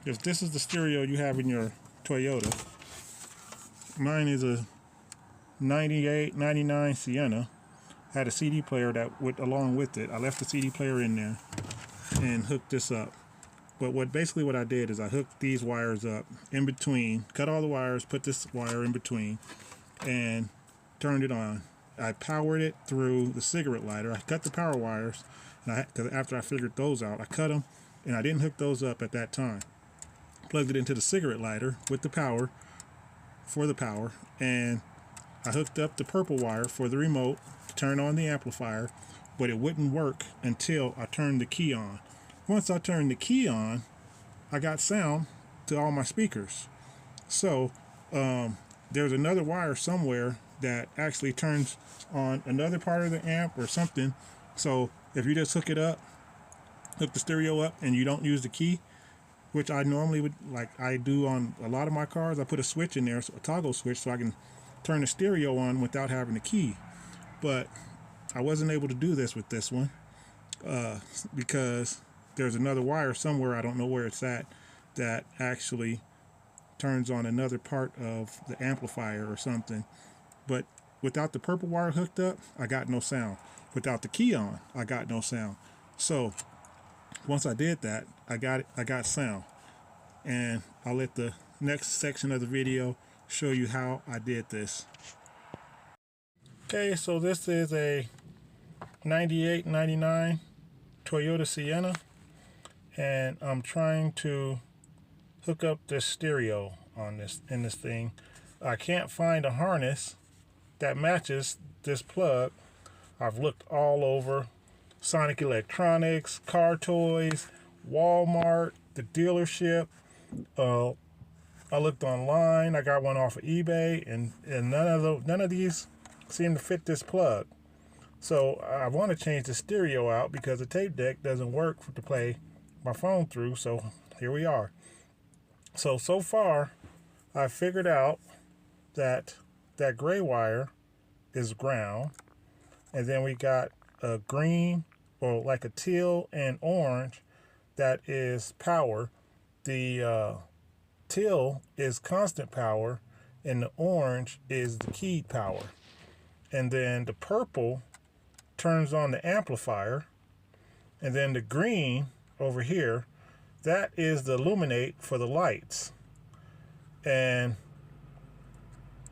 if this is the stereo you have in your Toyota, mine is a 98, 99 Sienna. Had a CD player that went along with it. I left the CD player in there and hooked this up. But basically what I did is I hooked these wires up in between, cut all the wires, put this wire in between, and turned it on. I powered it through the cigarette lighter. I cut the power wires, because after I figured those out, I cut them, and I didn't hook those up at that time. Plugged it into the cigarette lighter with the power, for the power, and I hooked up the purple wire for the remote to turn on the amplifier, but it wouldn't work until I turned the key on. Once I turned the key on, I got sound to all my speakers. So there's another wire somewhere that actually turns on another part of the amp or something. So if you just hook it up, hook the stereo up, and you don't use the key, which I normally would, like I do on a lot of my cars, I put a switch in there, a toggle switch, so I can turn the stereo on without having the key. But I wasn't able to do this with this one because there's another wire somewhere, I don't know where it's at, that actually turns on another part of the amplifier or something. But without the purple wire hooked up, I got no sound. Without the key on, I got no sound. So once I did that, I got sound. And I'll let the next section of the video show you how I did this. Okay, so this is a 98, 99 Toyota Sienna, and I'm trying to hook up this stereo on this thing. I can't find a harness that matches this plug. I've looked all over Sonic Electronics, Car Toys, Walmart, the dealership. I looked online. I got one off of eBay, and none of these seem to fit this plug. So I want to change the stereo out because the tape deck doesn't work to play my phone through. So here we are. So far, I figured out that that gray wire is ground, and then we got a green, or like a teal and orange, that is power. The teal is constant power, and the orange is the keyed power. And then the purple turns on the amplifier, and then the green over here, that is the illuminate for the lights. And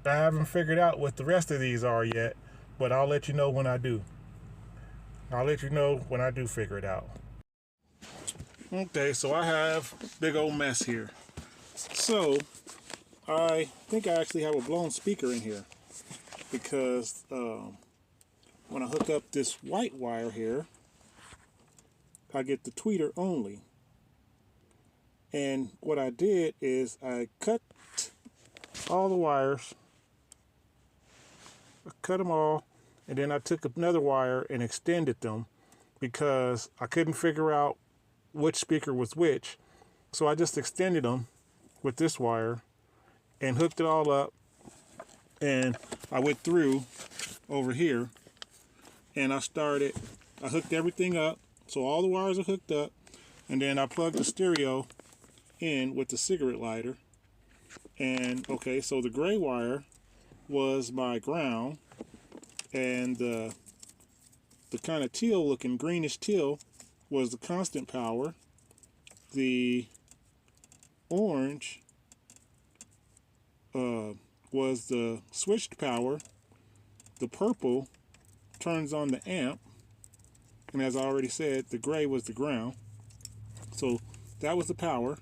I haven't figured out what the rest of these are yet, but I'll let you know when I do. I'll let you know when I do figure it out. Okay, so I have a big old mess here. So I think I actually have a blown speaker in here, because when I hook up this white wire here, I get the tweeter only. And what I did is I cut all the wires. I cut them all, and then I took another wire and extended them because I couldn't figure out which speaker was which. So I just extended them with this wire and hooked it all up, and I went through over here and I hooked everything up, so all the wires are hooked up, and then I plugged the stereo in with the cigarette lighter. And okay, so the gray wire was my ground, and the kind of teal looking, greenish teal, was the constant power. The orange was the switched power. The purple turns on the amp, and as I already said, the gray was the ground. So that was the power,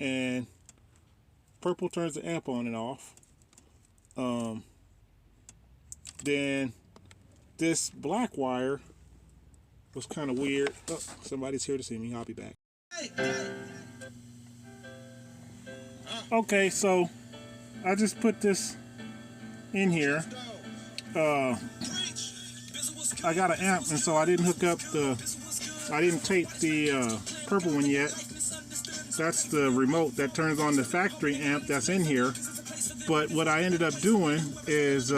and purple turns the amp on and off. Then this black wire was kind of weird. Oh, somebody's here to see me. I'll be back. Okay, so I just put this in here. I got an amp, and so I didn't hook up I didn't tape the purple one yet. That's the remote that turns on the factory amp that's in here. But what I ended up doing is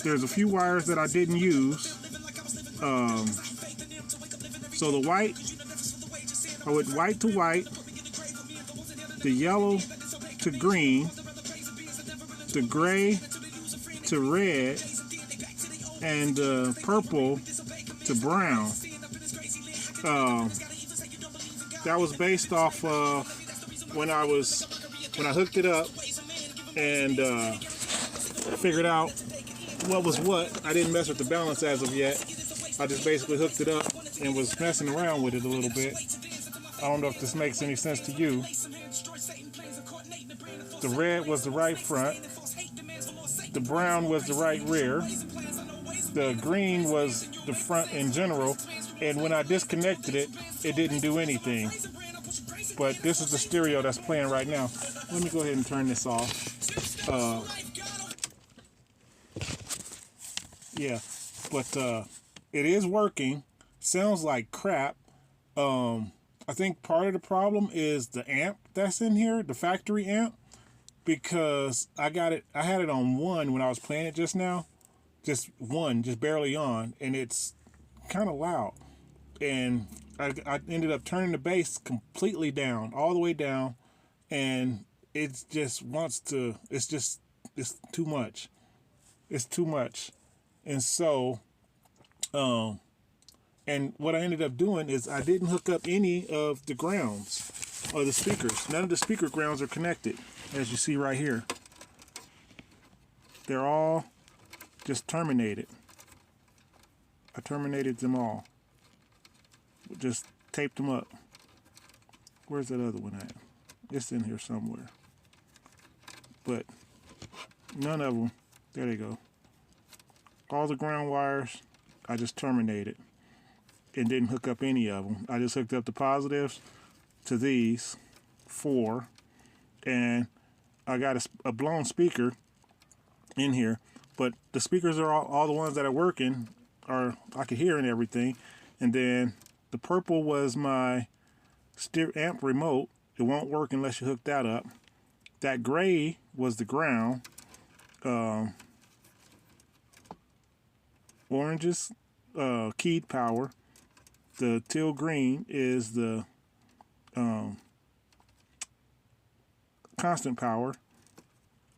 there's a few wires that I didn't use. So the white I went white to white, the yellow to green, the gray to red, and the purple to brown. That was based off of when I hooked it up and figured out what was what. I didn't mess with the balance as of yet. I just basically hooked it up and was messing around with it a little bit. I don't know if this makes any sense to you. The red was the right front. The brown was the right rear. The green was the front in general. And when I disconnected it, it didn't do anything. But this is the stereo that's playing right now. Let me go ahead and turn this off. Yeah, but it is working. Sounds like crap. I think part of the problem is the amp that's in here, the factory amp, because I had it on 1 when I was playing it just now. Just 1, just barely on, and it's kind of loud. And I ended up turning the bass completely down, all the way down, and it just it's too much. It's too much. And so, and what I ended up doing is I didn't hook up any of the grounds or the speakers. None of the speaker grounds are connected, as you see right here. They're all just terminated. I terminated them all. Just taped them up. Where's that other one at? It's in here somewhere. But none of them. There they go. All the ground wires, I just terminated and didn't hook up any of them. I just hooked up the positives to these 4, and I got a blown speaker in here, but the speakers are all the ones that are working, I could hear and everything. And then the purple was my amp remote. It won't work unless you hook that up. That gray was the ground. Orange is keyed power. The teal green is the constant power.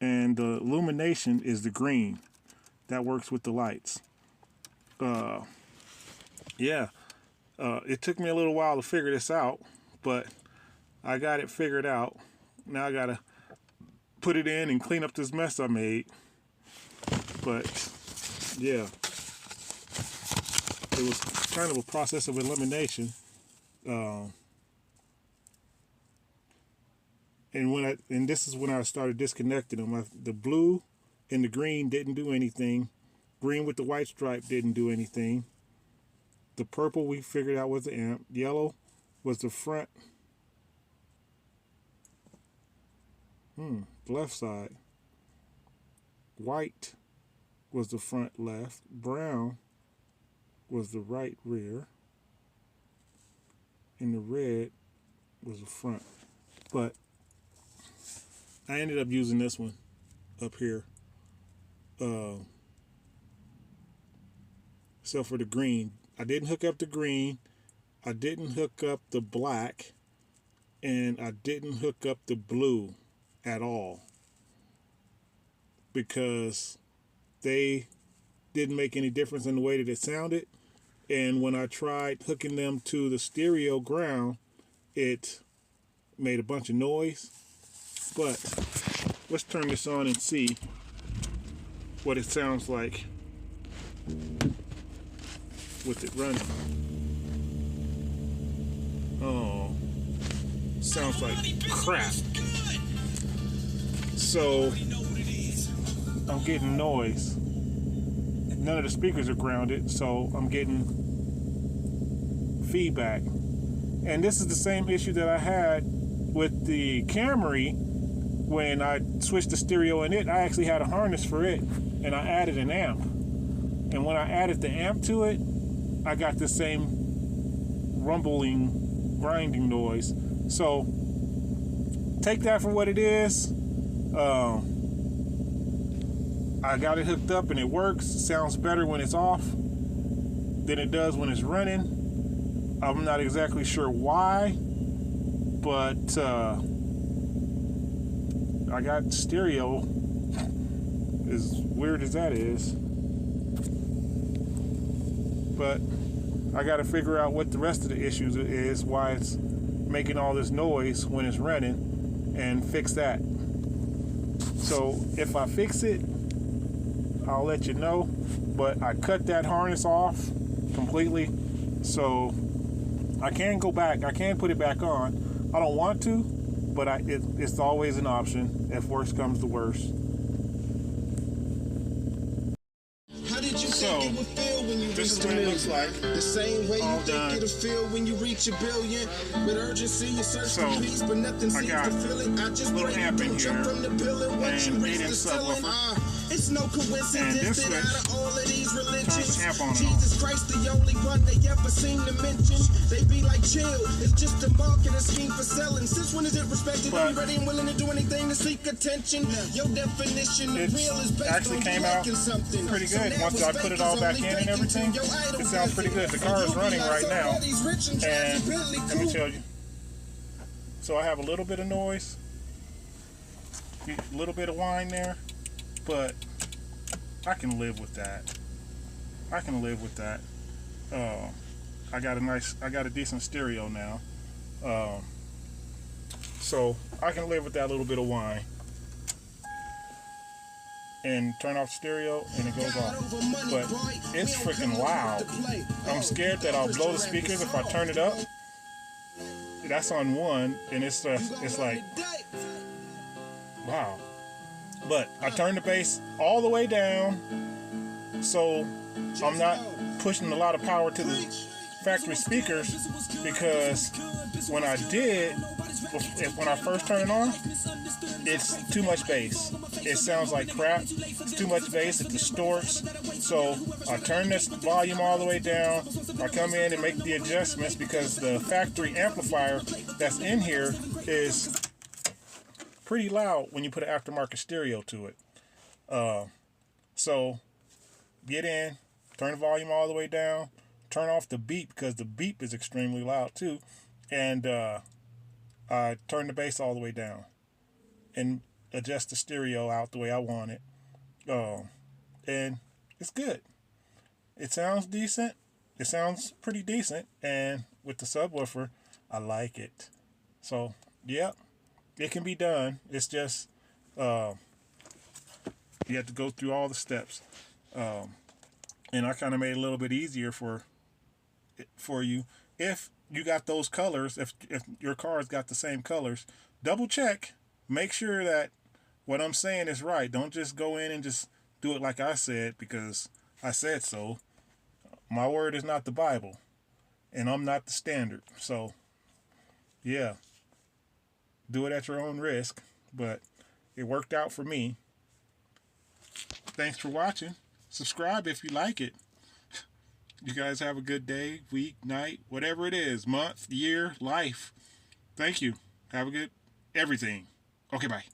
And the illumination is the green. That works with the lights. Yeah. It took me a little while to figure this out, but I got it figured out. Now I gotta put it in and clean up this mess I made. But yeah, it was kind of a process of elimination. And this is when I started disconnecting them. The blue and the green didn't do anything. Green with the white stripe didn't do anything. The purple we figured out was the amp. Yellow was the front. Left side. White was the front left. Brown was the right rear. And the red was the front. But I ended up using this one up here. So for the green, I didn't hook up the green, I didn't hook up the black, and I didn't hook up the blue at all, because they didn't make any difference in the way that it sounded. And when I tried hooking them to the stereo ground, it made a bunch of noise. But let's turn this on and see what it sounds like with it running. Oh, sounds like crap. So I'm getting noise. None of the speakers are grounded, so I'm getting feedback. And this is the same issue that I had with the Camry. When I switched the stereo in it, I actually had a harness for it, and I added an amp. And when I added the amp to it, I got the same rumbling, grinding noise. So take that for what it is. I got it hooked up and it works. It sounds better when it's off than it does when it's running. I'm not exactly sure why, But I got stereo, as weird as that is. But I got to figure out what the rest of the issues is, why it's making all this noise when it's running, and fix that. So if I fix it, I'll let you know. But I cut that harness off completely, so I can go back. I can put it back on. I don't want to, but it's always an option if worse comes to worse. So this is what it looks like. The same way all you done. think it'll feel when you reach a billion. With urgency, you search for peace, but nothing seems to feel it. I just little amp in here, from the building once you and reach the ceiling. It's no coincidence that out of all of these religions, Jesus Christ the only one they ever seem to mention. They be like, chill, it's just a marketing scheme for selling. Since when is it respected? Are you ready and willing to do anything to seek attention? Your definition of real is based actually on came out something pretty good. Once I put it all back in and everything, it sounds pretty good. The car is running right now, and let me tell you. So I have a little bit of noise, a little bit of whine there, but I can live with that. I can live with that. I got a decent stereo now, so I can live with that little bit of whine. And turn off stereo and it goes off, but it's freaking loud. I'm scared that I'll blow the speakers if I turn it up. That's on 1, and it's like, wow. But I turned the bass all the way down, so I'm not pushing a lot of power to the factory speakers, because when I first turn it on, it's too much bass. It sounds like crap. It's too much bass. It distorts. So I turn this volume all the way down. I come in and make the adjustments, because the factory amplifier that's in here is pretty loud when you put an aftermarket stereo to it. So get in, turn the volume all the way down, turn off the beep, because the beep is extremely loud too, and I turn the bass all the way down and adjust the stereo out the way I want it. And it's good. It sounds decent. It sounds pretty decent, and with the subwoofer, I like it. So yeah, it can be done. It's just you have to go through all the steps, and I kind of made it a little bit easier for you if you got those colors. If your car's got the same colors, double check, make sure that what I'm saying is right. Don't just go in and just do it like I said because I said so. My word is not the Bible, and I'm not the standard. So yeah, do it at your own risk, but it worked out for me. Thanks for watching. Subscribe if you like it. You guys have a good day, week, night, whatever it is, month, year, life. Thank you. Have a good everything. Okay, bye.